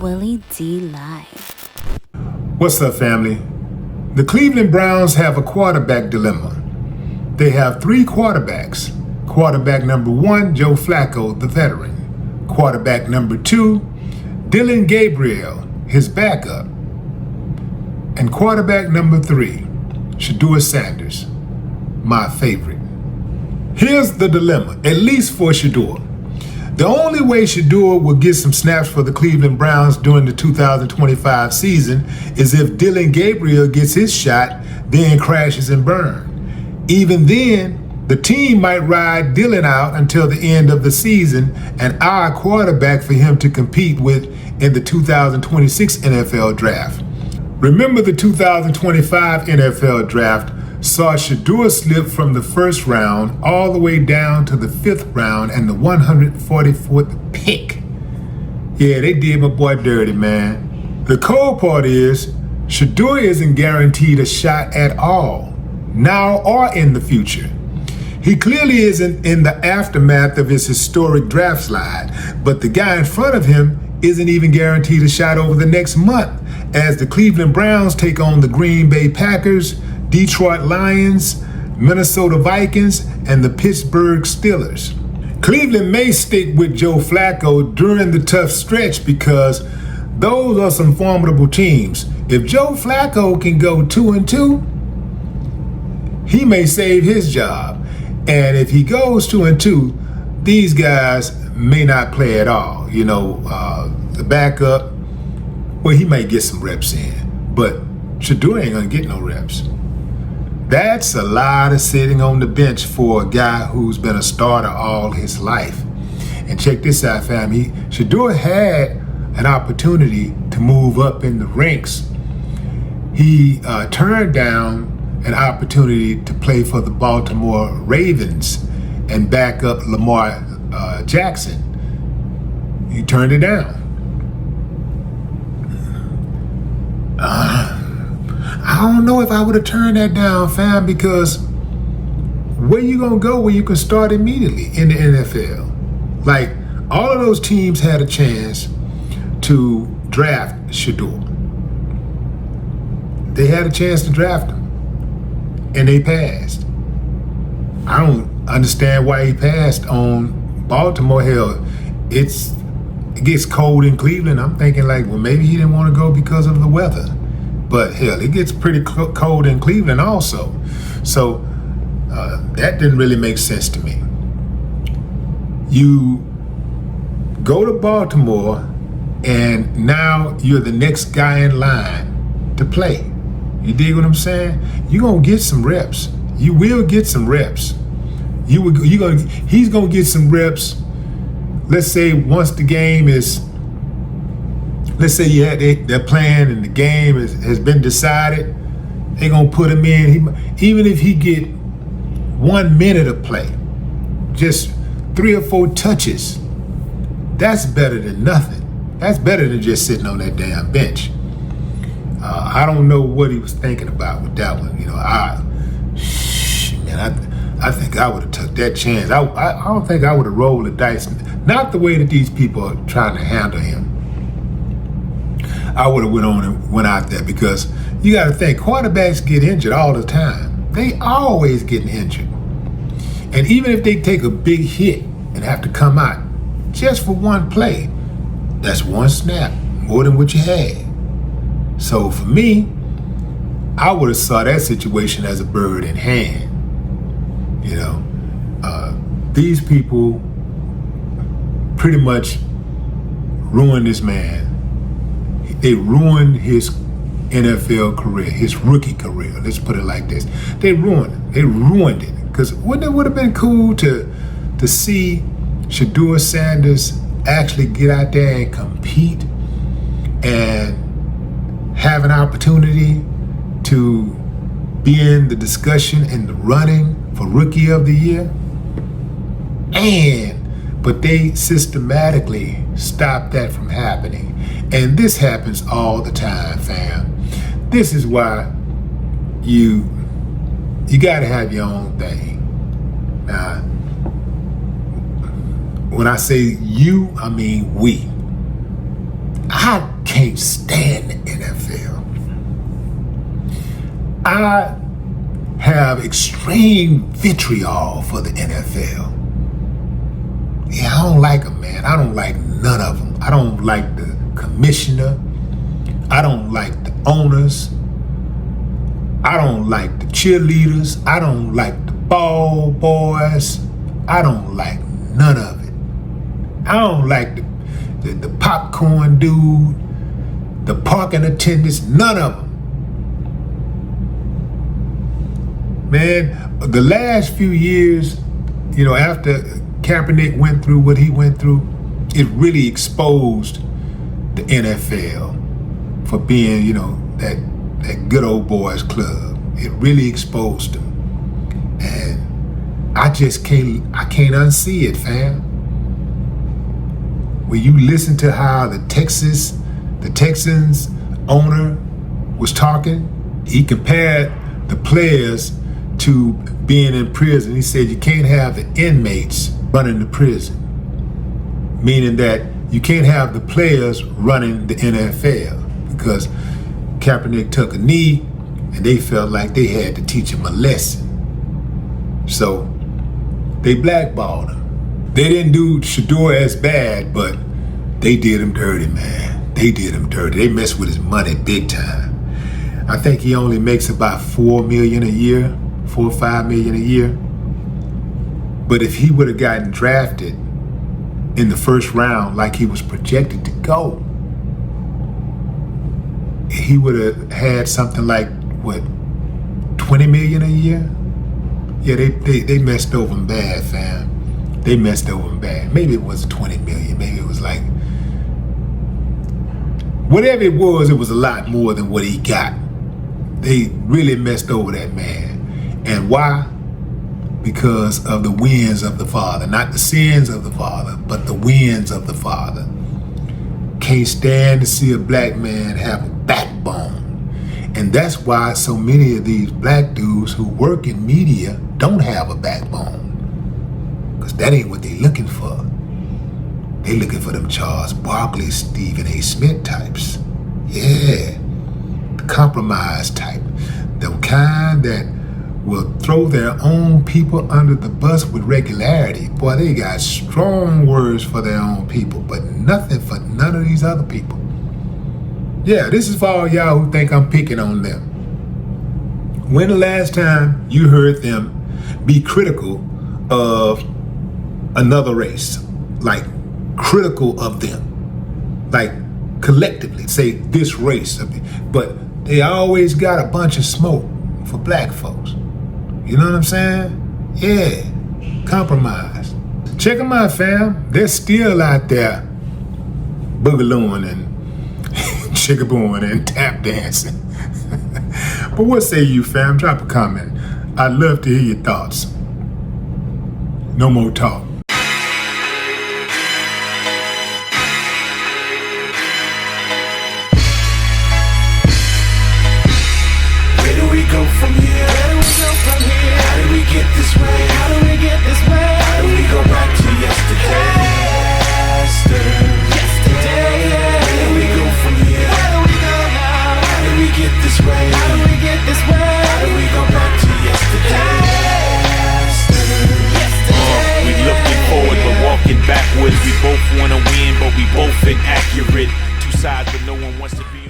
Willie D Live. What's up, family? The Cleveland Browns have a quarterback dilemma. They have three quarterbacks. Quarterback number one, Joe Flacco, the veteran. Quarterback number two, Dillon Gabriel, his backup. And quarterback number three, Shedeur Sanders, my favorite. Here's the dilemma, at least for Shedeur. The only way Shedeur will get some snaps for the Cleveland Browns during the 2025 season is if Dillon Gabriel gets his shot, then crashes and burns. Even then, the team might ride Dillon out until the end of the season and our quarterback for him to compete with in the 2026 NFL draft. Remember, the 2025 NFL draft saw Shedeur slip from the first round all the way down to the fifth round and the 144th pick. Yeah, they did my boy dirty, man. The cold part is, Shedeur isn't guaranteed a shot at all, now or in the future. He clearly isn't in the aftermath of his historic draft slide, but the guy in front of him isn't even guaranteed a shot over the next month as the Cleveland Browns take on the Green Bay Packers, Detroit Lions, Minnesota Vikings, and the Pittsburgh Steelers. Cleveland may stick with Joe Flacco during the tough stretch because those are some formidable teams. If Joe Flacco can go 2-2, he may save his job. And if he goes 2-2, these guys may not play at all. You know, the backup, well, he may get some reps in, but Shedeur ain't gonna get no reps. That's a lot of sitting on the bench for a guy who's been a starter all his life. And check this out, fam. Shedeur had an opportunity to move up in the ranks. He turned down an opportunity to play for the Baltimore Ravens and back up Lamar Jackson. He turned it down. I don't know if I would have turned that down, fam, because where you gonna go where you can start immediately in the NFL? Like, all of those teams had a chance to draft Shedeur. They had a chance to draft him, and they passed. I don't understand why he passed on Baltimore. Hell, it gets cold in Cleveland. I'm thinking like, well, maybe he didn't want to go because of the weather. But hell, it gets pretty cold in Cleveland also. So that didn't really make sense to me. You go to Baltimore and now you're the next guy in line to play. You dig what I'm saying? You're gonna get some reps. You will get some reps. He's gonna get some reps. Let's say once the game is, let's say they're playing and the game has been decided, they're gonna put him in. Even if he get 1 minute of play, just 3 or 4 touches, that's better than nothing. That's better than just sitting on that damn bench. I don't know what he was thinking about with that one. You know, I think I would have took that chance. I don't think I would have rolled the dice. Not the way that these people are trying to handle him. I would have went out there, because you got to think, quarterbacks get injured all the time. They always getting injured. And even if they take a big hit and have to come out just for one play, that's one snap, more than what you had. So for me, I would have saw that situation as a bird in hand. You know, these people pretty much ruined this man. They ruined his NFL career, his rookie career. Let's put it like this. They ruined it. They ruined it. Because wouldn't it would have been cool to see Shedeur Sanders actually get out there and compete and have an opportunity to be in the discussion and the running for Rookie of the Year? But they systematically stopped that from happening. And this happens all the time, fam. This is why you gotta have your own thing. Now, when I say you, I mean we. can't stand the NFL. I have extreme vitriol for the NFL. Yeah, I don't like them, man. I don't like none of them. I don't like the commissioner. I don't like the owners. I don't like the cheerleaders. I don't like the ball boys. I don't like none of it. I don't like the popcorn dude, the parking attendants, none of them. Man, the last few years, after Kaepernick went through what he went through, it really exposed the NFL for being, that good old boys club. It really exposed them. And I can't unsee it, fam. When you listen to how the Texans owner was talking, he compared the players to being in prison. He said you can't have the inmates running the prison, meaning that you can't have the players running the NFL, because Kaepernick took a knee and they felt like they had to teach him a lesson. So they blackballed him. They didn't do Shedeur as bad, but they did him dirty, man. They did him dirty. They messed with his money big time. I think he only makes about $4 million a year, $4 or $5 million a year. But if he would have gotten drafted in the first round like he was projected to go, he would have had something like, what, $20 million a year? Yeah, they messed over him bad, fam. They messed over him bad. Maybe it was 20 million. Maybe it was like, whatever it was a lot more than what he got. They really messed over that man. And why? Because of the winds of the Father. Not the sins of the Father, but the winds of the Father. Can't stand to see a black man have a backbone. And that's why so many of these black dudes who work in media don't have a backbone. Because that ain't what they looking for. They looking for them Charles Barkley, Stephen A. Smith types. Yeah, the compromise type. The kind that will throw their own people under the bus with regularity. Boy, they got strong words for their own people, but nothing for none of these other people. Yeah, this is for all y'all who think I'm picking on them. When the last time you heard them be critical of another race? Like, critical of them. Like, collectively, say this race. But they always got a bunch of smoke for black folks. You know what I'm saying? Yeah, compromise. Check them out, fam. They're still out there boogalooing and chickabooing and tap dancing. But what say you, fam? Drop a comment. I'd love to hear your thoughts. No more talk. Where do we go from here? How did we get this way? How do we get this way? How do we go back to yesterday? Where do we go from here? Where do we go now? How did we get this way? How do we get this way? How do we go back to yesterday? We looking forward but walking backwards. We both wanna win, but we both inaccurate. Two sides, but no one wants to be.